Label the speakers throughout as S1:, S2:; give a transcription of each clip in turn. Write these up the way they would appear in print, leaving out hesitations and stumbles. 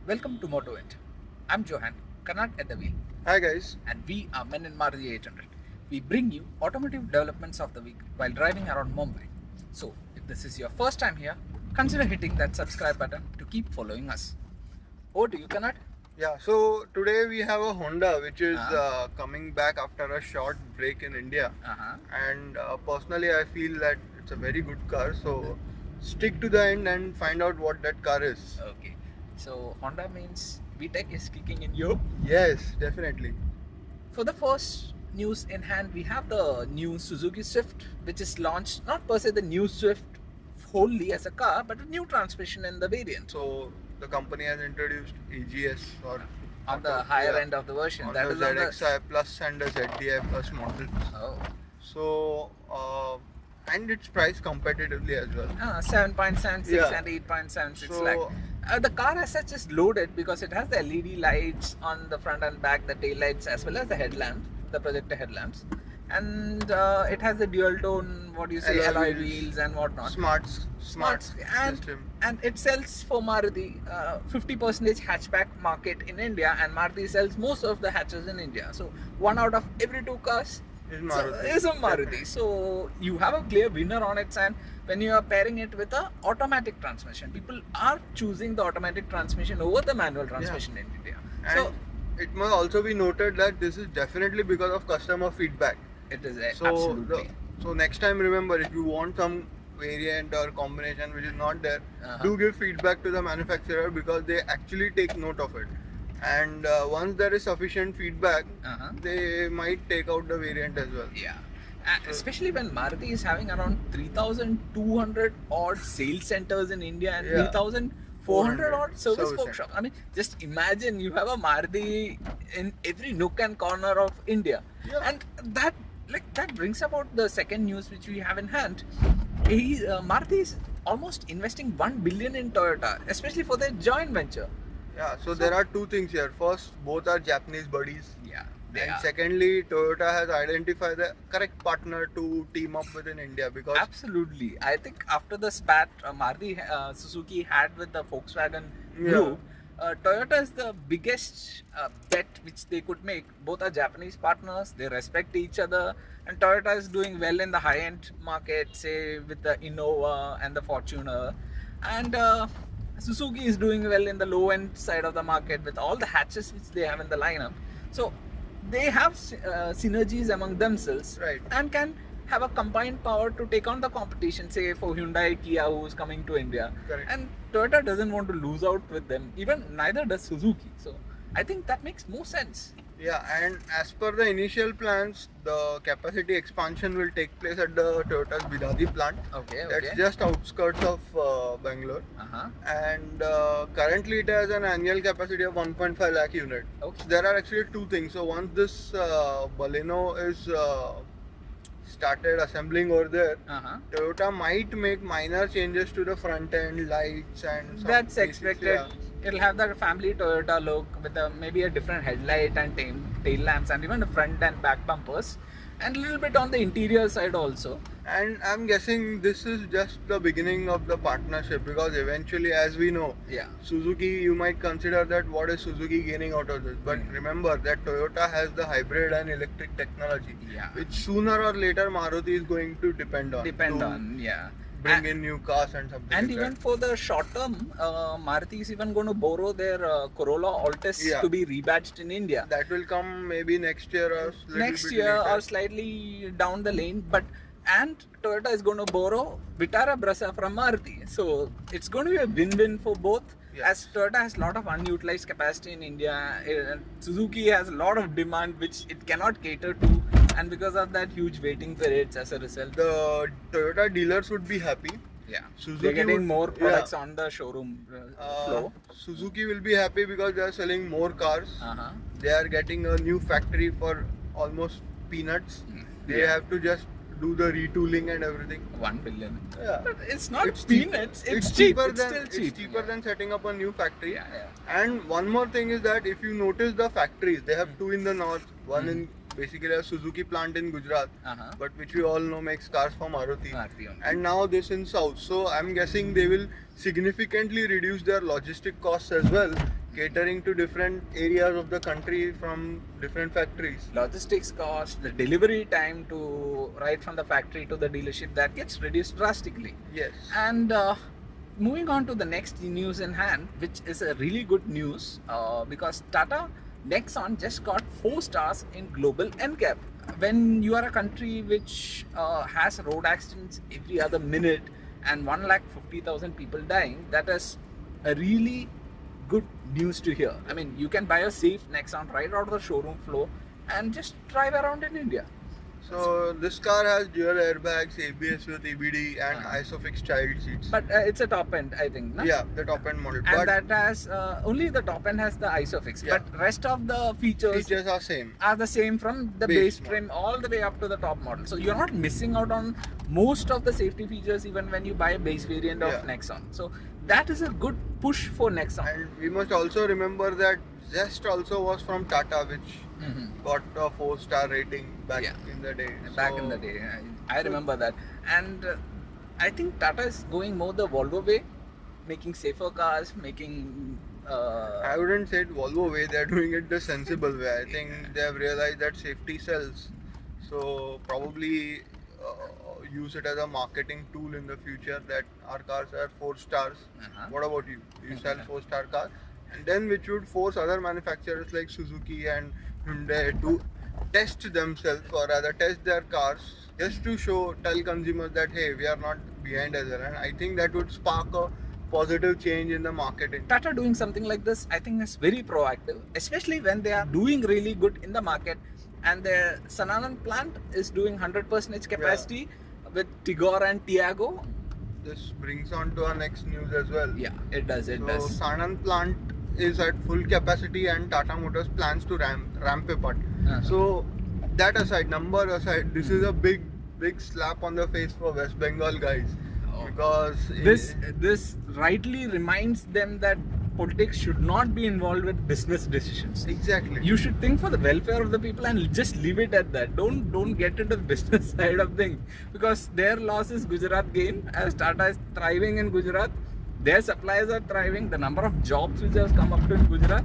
S1: Welcome to Motoind. I'm Johan, Kannad at the wheel,
S2: Hi guys.
S1: and we are men in Maruti 800. We bring you automotive developments of the week while driving around Mumbai. So, if this is your first time here, consider hitting that subscribe button to keep following us. Over to you, Kannad.
S2: Yeah, so today we have a Honda which is
S1: Uh-huh.
S2: coming back after a short break in India.
S1: Uh-huh.
S2: And personally, I feel that it's a very good car. So stick to the end and find out what that car is.
S1: Okay. So, Honda means VTech is kicking in you.
S2: Yes, definitely.
S1: For the first news in hand, we have the new Suzuki Swift, which is launched, not per se the new Swift wholly as a car, but a new transmission in the variant.
S2: So the company has introduced AGS or
S1: On the higher end of the version,
S2: on
S1: that
S2: the
S1: is on the
S2: ZXi Plus and the ZDI Plus models.
S1: oh,
S2: So and it's priced competitively as well.
S1: 7.76
S2: Yeah.
S1: and 8.76
S2: So-
S1: lakh. The car as such is loaded because it has the LED lights on the front and back, the tail lights as well as the headlamps, the projector headlamps, and it has the dual tone, what do you say, alloy wheels and whatnot.
S2: Smart
S1: and
S2: system.
S1: and it sells for Maruti 50% hatchback market in India, and Maruti sells most of the hatches in India. So one out of every two cars
S2: Is Maruti.
S1: is a Maruti. So you have a clear winner on its hand when you are pairing it with a automatic transmission. People are choosing the automatic transmission over the manual transmission in India.
S2: And
S1: So
S2: it must also be noted that this is definitely because of customer feedback.
S1: it is
S2: So
S1: absolutely.
S2: so next time, remember, if you want some variant or combination which is not there, do give feedback to the manufacturer because they actually take note of it. And once there is sufficient feedback,
S1: Uh-huh.
S2: they might take out the variant as well.
S1: Yeah. Especially when Maruti is having around 3,200 odd sales centers in India and
S2: Yeah.
S1: 3,400 odd service
S2: Service
S1: workshops. I mean, just imagine you have a Maruti in every nook and corner of India.
S2: Yeah.
S1: And that brings about the second news which we have in hand. Maruti is almost investing 1 billion in Toyota, especially for their joint venture.
S2: Yeah, so there are two things here. First, both are Japanese buddies.
S1: Yeah, they
S2: And
S1: are.
S2: secondly, Toyota has identified the correct partner to team up with in India because
S1: Absolutely. I think after the spat Maruti Suzuki had with the Volkswagen
S2: Yeah.
S1: group, Toyota is the biggest bet which they could make. Both are Japanese partners, they respect each other, and Toyota is doing well in the high end market, say with the Innova and the Fortuner. And Suzuki is doing well in the low end side of the market with all the hatches which they have in the lineup. So they have synergies among themselves
S2: Right.
S1: and can have a combined power to take on the competition, say for Hyundai, Kia, who's coming to India.
S2: Correct.
S1: And Toyota doesn't want to lose out with them. Even neither does Suzuki. So I think that makes more sense.
S2: Yeah, and as per the initial plans, the capacity expansion will take place at the Toyota's Bidadi plant.
S1: Okay,
S2: That's
S1: okay.
S2: just outskirts of Bangalore.
S1: Uh-huh.
S2: And currently it has an annual capacity of 1.5 lakh unit.
S1: Okay.
S2: There are actually two things. So once this Baleno is started assembling over there,
S1: Uh-huh.
S2: Toyota might make minor changes to the front end lights and some
S1: That's
S2: basics,
S1: expected.
S2: yeah.
S1: It'll have that family Toyota look with maybe a different headlight and tail lamps and even the front and back bumpers, and a little bit on the interior side also.
S2: And I'm guessing this is just the beginning of the partnership because eventually, as we know,
S1: Yeah.
S2: Suzuki, you might consider that what is Suzuki gaining out of this. But remember that Toyota has the hybrid and electric technology,
S1: Yeah.
S2: which sooner or later Maruti is going to depend on.
S1: Depend
S2: to
S1: on, yeah.
S2: bring in new cars and something.
S1: And
S2: like
S1: even
S2: that.
S1: for the short term, Maruti is even going to borrow their Corolla Altis
S2: Yeah.
S1: to be rebadged in India.
S2: That will come maybe next year or little
S1: Next
S2: bit
S1: year
S2: later.
S1: or slightly down the lane, and Toyota is going to borrow Vitara Brezza from Maruti. So it's going to be a win-win for both.
S2: Yes.
S1: As Toyota has a lot of unutilized capacity in India, Suzuki has a lot of demand which it cannot cater to, and because of that, huge waiting periods as a result.
S2: The Toyota dealers would be happy.
S1: Yeah,
S2: Suzuki
S1: they're getting
S2: would-
S1: more
S2: yeah.
S1: products on the showroom flow.
S2: Suzuki will be happy because they are selling more cars.
S1: Uh-huh.
S2: They are getting a new factory for almost peanuts. They
S1: Yeah.
S2: have to just do the retooling and everything.
S1: 1 billion.
S2: Yeah.
S1: But it's not
S2: It's cheap.
S1: peanuts. It's cheap.
S2: cheaper
S1: It's
S2: than
S1: still cheap.
S2: it's cheaper than setting up a new factory.
S1: Yeah, yeah.
S2: And one more thing is that if you notice the factories, they have two in the north, one in basically a Suzuki plant in Gujarat,
S1: Uh-huh.
S2: but which we all know makes cars for Maruti.
S1: Maruti only.
S2: And now this in south. So I'm guessing they will significantly reduce their logistic costs as well catering to different areas of the country from different factories.
S1: Logistics cost, the delivery time to right from the factory to the dealership, that gets reduced drastically.
S2: Yes.
S1: And moving on to the next news in hand, which is a really good news because Tata Nexon just got 4 stars in Global NCAP. When you are a country which has road accidents every other minute and 150,000 people dying, that is a really good news to hear. I mean, you can buy a safe Nexon right out of the showroom floor and just drive around in India.
S2: So this car has dual airbags, ABS with EBD and ISOFIX child seats.
S1: But it's a top end, I think, no?
S2: Yeah, the top end model.
S1: And
S2: But
S1: that has only the top end has the ISOFIX,
S2: Yeah.
S1: but rest of the features
S2: are same.
S1: are the same from the
S2: Base
S1: base trim all the way up to the top model. So you're not missing out on most of the safety features even when you buy a base variant of
S2: Yeah.
S1: Nexon. So that is a good push for Nexon.
S2: And we must also remember that Zest also was from Tata, which got a 4-star rating back
S1: Yeah.
S2: in the day.
S1: Back
S2: So,
S1: in the day, I remember that. And I think Tata is going more the Volvo way, making safer cars, making
S2: I wouldn't say it Volvo way, they're doing it the sensible way. I think they have realized that safety sells. So probably use it as a marketing tool in the future that our cars are 4 stars. What about you? You sell 4-star cars? And then which would force other manufacturers like Suzuki and Hyundai to test themselves or rather test their cars just to tell consumers that hey, we are not behind as well. And I think that would spark a positive change in the marketing.
S1: Tata doing something like this, I think, is very proactive, especially when they are doing really good in the market. And their Sanand plant is doing 100% capacity with Tigor and Tiago.
S2: This brings on to our next news as well.
S1: Yeah, it does. It does.
S2: Sanand plant is at full capacity and Tata Motors plans to ramp it up. So that aside, number aside, this is a big slap on the face for West Bengal guys. Because
S1: this rightly reminds them that politics should not be involved with business decisions.
S2: Exactly.
S1: You should think for the welfare of the people and just leave it at that. Don't get into the business side of things, because their loss is Gujarat gain. As Tata is thriving in Gujarat, their suppliers are thriving. The number of jobs which has come up to in Gujarat,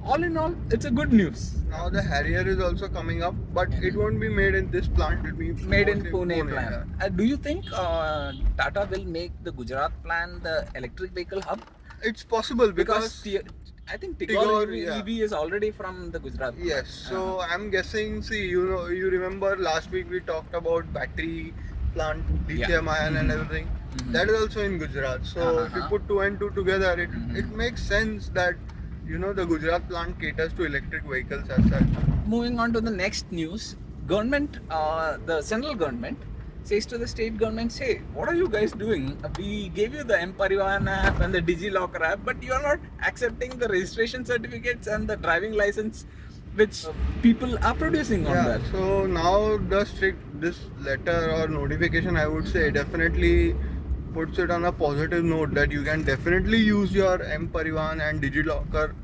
S1: all in all, it's a good news.
S2: Now the Harrier is also coming up, but it won't be made in this plant. It will be
S1: Made in
S2: mostly
S1: Pune plant. Do you think Tata will make the Gujarat plant the electric vehicle hub?
S2: It's possible because
S1: I think
S2: Tigor,
S1: Tigor EV is already from the Gujarat.
S2: yes. So I'm guessing. See, you remember last week we talked about battery plant, lithium ion, and everything. That is also in Gujarat. So if you put 2 and 2 together, it makes sense that the Gujarat plant caters to electric vehicles as such.
S1: Moving on to the next news, government, the central government says to the state government, hey, what are you guys doing? We gave you the mParivahan app and the DigiLocker app, but you are not accepting the registration certificates and the driving license which people are producing on that.
S2: So now this letter or notification, I would say, definitely puts it on a positive note that you can definitely use your mParivahan and DigiLocker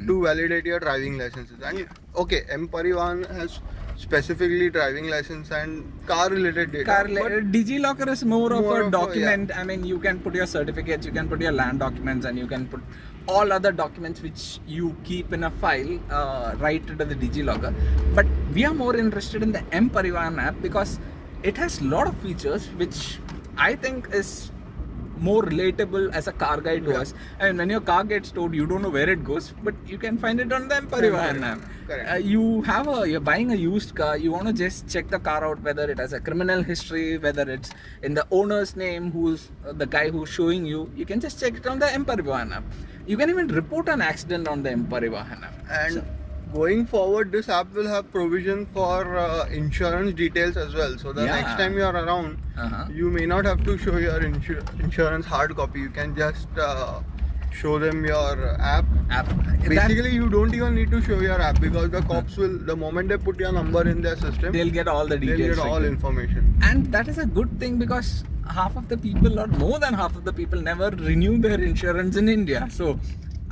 S2: to validate your driving licenses. And okay, mParivahan has specifically driving license and car related data.
S1: DigiLocker is more of a document. I mean, you can put your certificates, you can put your land documents, and you can put all other documents which you keep in a file right into the DigiLocker. But we are more interested in the mParivahan app because it has a lot of features which I think is more relatable as a car guide to us. And when your car gets towed, you don't know where it goes, but you can find it on the mParivahan app.
S2: Correct.
S1: You're buying a used car, you want to just check the car out, whether it has a criminal history, whether it's in the owner's name, who's the guy who's showing you. You can just check it on the mParivahan app. You can even report an accident on the mParivahan app.
S2: And going forward, this app will have provision for insurance details as well. So the next time you are around, you may not have to show your insurance hard copy. You can just show them your app. Basically, you don't even need to show your app because the cops will, the moment they put your number in their system,
S1: they'll get all the details.
S2: They'll get all information.
S1: And that is a good thing because half of the people, or more than half of the people, never renew their insurance in India. So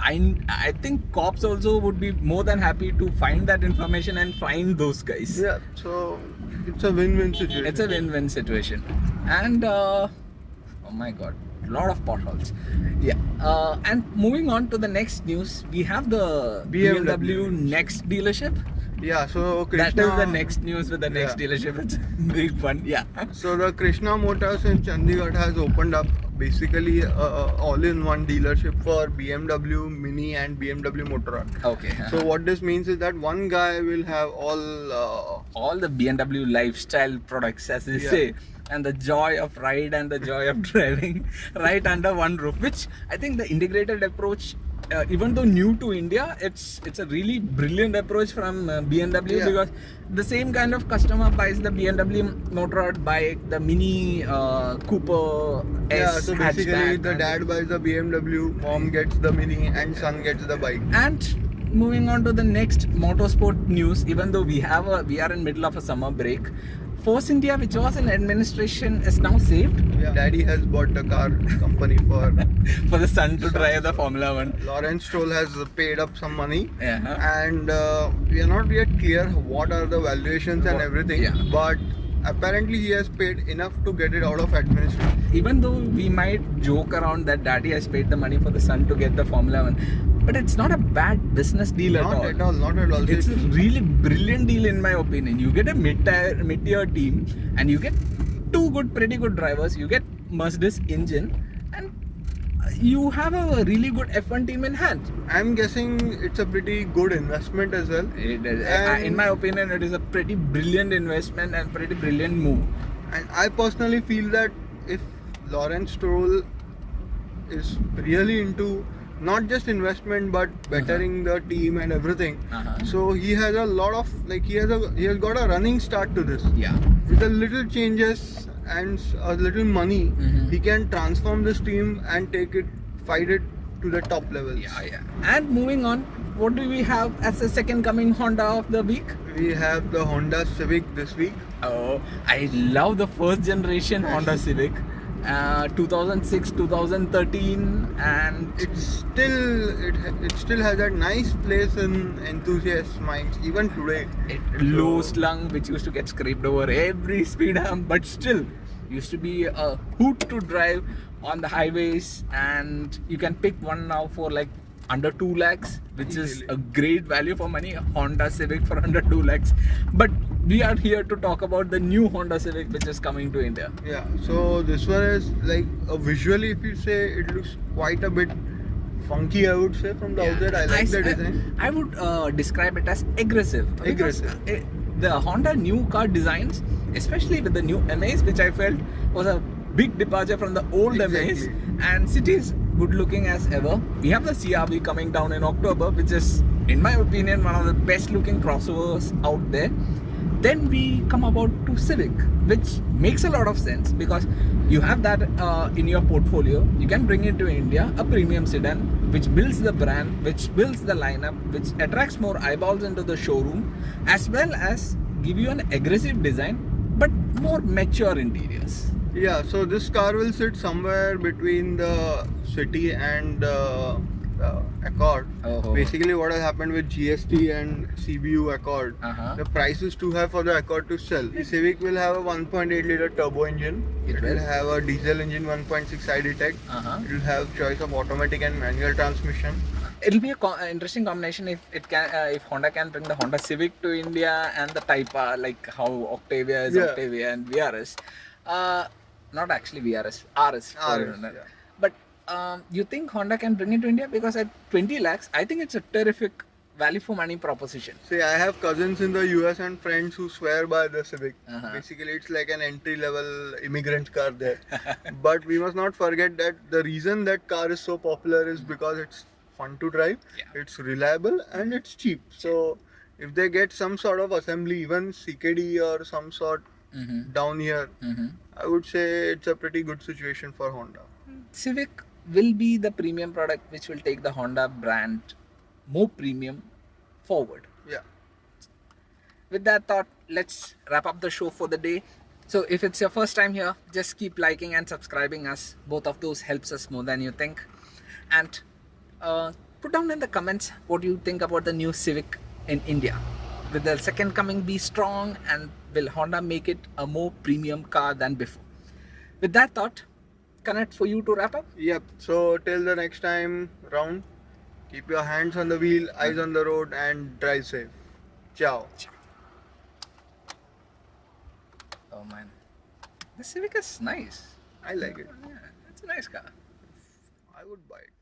S1: I think cops also would be more than happy to find that information and find those guys.
S2: Yeah, so it's a win-win situation.
S1: It's a win-win situation. And oh my god, lot of potholes. Yeah. And moving on to the next news, we have the BMW next dealership.
S2: Yeah, so
S1: That is the next news with the next dealership. It's big fun. Yeah.
S2: So the Krishna Motors in Chandigarh has opened up basically all-in-one dealership for BMW Mini and BMW Motoind.
S1: Okay.
S2: So what this means is that one guy will have all
S1: the BMW lifestyle products, as they say, and the joy of ride and the joy of driving right under one roof, which I think the integrated approach, even though new to India, it's a really brilliant approach from BMW, because the same kind of customer buys the BMW Motorrad bike, the Mini Cooper S
S2: so basically
S1: hatchback,
S2: the dad buys the BMW, mom gets the Mini, and son gets the bike.
S1: And moving on to the next motorsport news, even though we are in middle of a summer break, Force India, which was in administration, is now saved.
S2: Yeah. Daddy has bought the car company for
S1: the son to drive the Formula 1.
S2: Lawrence Stroll has paid up some money,
S1: Yeah.
S2: and we are not yet clear what are the valuations and everything.
S1: Yeah.
S2: But apparently he has paid enough to get it out of administration.
S1: Even though we might joke around that daddy has paid the money for the son to get the Formula 1, but it's not a bad business deal at all.
S2: Not at all.
S1: It's a really brilliant deal in my opinion. You get a mid-tier team, and you get two pretty good drivers. You get Mercedes engine, and you have a really good F1 team in hand.
S2: I'm guessing it's a pretty good investment as well.
S1: In my opinion, it is a pretty brilliant investment and pretty brilliant move.
S2: And I personally feel that if Lawrence Stroll is really into not just investment but bettering the team and everything, so he has a lot of he has got a running start to this.
S1: Yeah.
S2: With a little changes and a little money, he can transform this team and fight it to the top levels.
S1: Yeah. And moving on, what do we have as a second coming Honda of the week?
S2: We have the Honda Civic this week.
S1: Oh, I love the first generation Honda Civic. 2006, 2013, and
S2: it still has that nice place in enthusiasts' minds even today.
S1: Low slung, which used to get scraped over every speed hump, but still used to be a hoot to drive on the highways, and you can pick one now for like under 2 lakhs, which is a great value for money. Honda Civic for under 2 lakhs. But we are here to talk about the new Honda Civic which is coming to India.
S2: Yeah, so this one is visually, if you say, it looks quite a bit funky, I would say, from the outside. I like the design.
S1: I would describe it as aggressive. The Honda new car designs, especially with the new MAs, which I felt was a big departure from the old MAs, and cities good looking as ever. We have the CRV coming down in October, which is, in my opinion, one of the best looking crossovers out there. Then we come about to Civic, which makes a lot of sense because you have that in your portfolio. You can bring it to India, a premium sedan, which builds the brand, which builds the lineup, which attracts more eyeballs into the showroom, as well as give you an aggressive design, but more mature interiors.
S2: Yeah, so this car will sit somewhere between the City and Accord. Basically, what has happened with GST and CBU Accord, the price is too high for the Accord to sell. The Civic will have a 1.8 liter turbo engine. It will have a diesel engine 1.6 ID-Tech. It will have choice of automatic and manual transmission.
S1: It'll be an interesting combination if Honda can bring the Honda Civic to India and the Type R, like how Octavia is Octavia and VRS. Not actually VRS, RS. But you think Honda can bring it to India? Because at 20 lakhs, I think it's a terrific value for money proposition.
S2: See, I have cousins in the US and friends who swear by the Civic. Basically, it's like an entry-level immigrant car there. But we must not forget that the reason that car is so popular is because it's fun to drive, it's reliable, and it's cheap. So, if they get some sort of assembly, even CKD or some sort down here, I would say it's a pretty good situation for Honda.
S1: Civic will be the premium product which will take the Honda brand more premium forward.
S2: Yeah.
S1: With that thought, let's wrap up the show for the day. So if it's your first time here, just keep liking and subscribing us. Both of those helps us more than you think. And put down in the comments what you think about the new Civic in India. Will the second coming be strong, and will Honda make it a more premium car than before? With that thought, Connect for you to wrap up.
S2: Yep. So till the next time round, keep your hands on the wheel, eyes on the road, and drive safe. Ciao.
S1: Oh man, the Civic is nice.
S2: I like it.
S1: Yeah, it's a nice car.
S2: I would buy it.